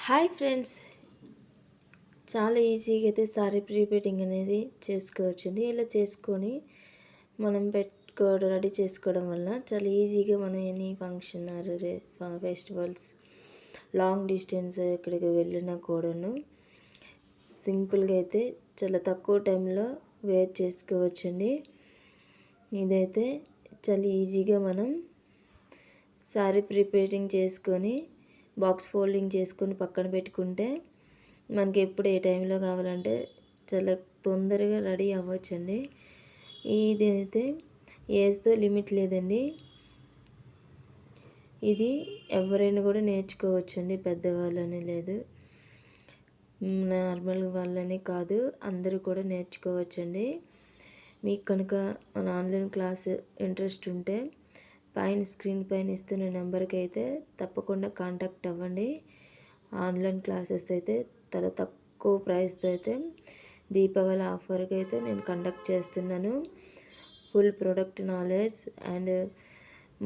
Hi friends, చాలా ఈజీగా అయితే సారీ ప్రీ వెడ్డింగ్ అనేది చేసుకోవచ్చండి. ఇలా చేసుకొని మనం రెడీ చేసుకోవడం వల్ల చాలా ఈజీగా మనం any function festivals long distance ఎక్కడికి వెళ్ళినా కూడాను సింపుల్గా అయితే చాలా తక్కువ టైంలో వేర్ చేసుకోవచ్చండి. ఇదైతే చాలా ఈజీగా మనం సారీ ప్రిపేరింగ్ చేసుకొని బాక్స్ ఫోల్డింగ్ చేసుకొని పక్కన పెట్టుకుంటే మనకి ఎప్పుడు ఏ టైంలో కావాలంటే చాలా తొందరగా రెడీ అవ్వచ్చండి. ఇది అయితే ఏజ్తో లిమిట్ లేదండి. ఇది ఎవరైనా కూడా నేర్చుకోవచ్చండి, పెద్దవాళ్ళని లేదు, నార్మల్ వాళ్ళని కాదు, అందరూ కూడా నేర్చుకోవచ్చండి. మీకు కనుక మన ఆన్లైన్ క్లాస్ ఇంట్రెస్ట్ ఉంటే పైన స్క్రీన్ పైన ఇస్తున్న నెంబర్కి అయితే తప్పకుండా కాంటాక్ట్ అవ్వండి. ఆన్లైన్ క్లాసెస్ అయితే చాలా తక్కువ ప్రైస్తో అయితే దీపావళి ఆఫర్కి అయితే నేను కండక్ట్ చేస్తున్నాను. ఫుల్ ప్రొడక్ట్ నాలెడ్జ్ అండ్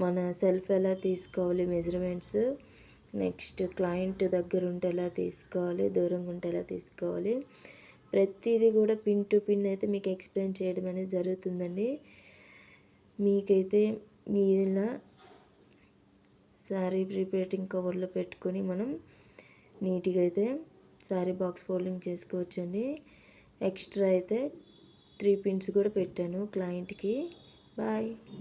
మన సెల్ఫ్ ఎలా తీసుకోవాలి, మెజర్మెంట్స్, నెక్స్ట్ క్లయింట్ దగ్గర ఉంటే ఎలా తీసుకోవాలి, దూరంగా ఉంటే ఎలా తీసుకోవాలి, ప్రతిదీ కూడా పిన్ టు పిన్ అయితే మీకు ఎక్స్ప్లెయిన్ చేయడం అనేది జరుగుతుందండి. మీకైతే ఇలా శారీ ప్రిపేరింగ్ కవర్లో పెట్టుకొని మనం నీట్గా అయితే శారీ బాక్స్ ఫోల్డింగ్ చేసుకోవచ్చండి. ఎక్స్ట్రా అయితే 3 పిన్స్ కూడా పెట్టాను క్లయింట్కి. బాయ్.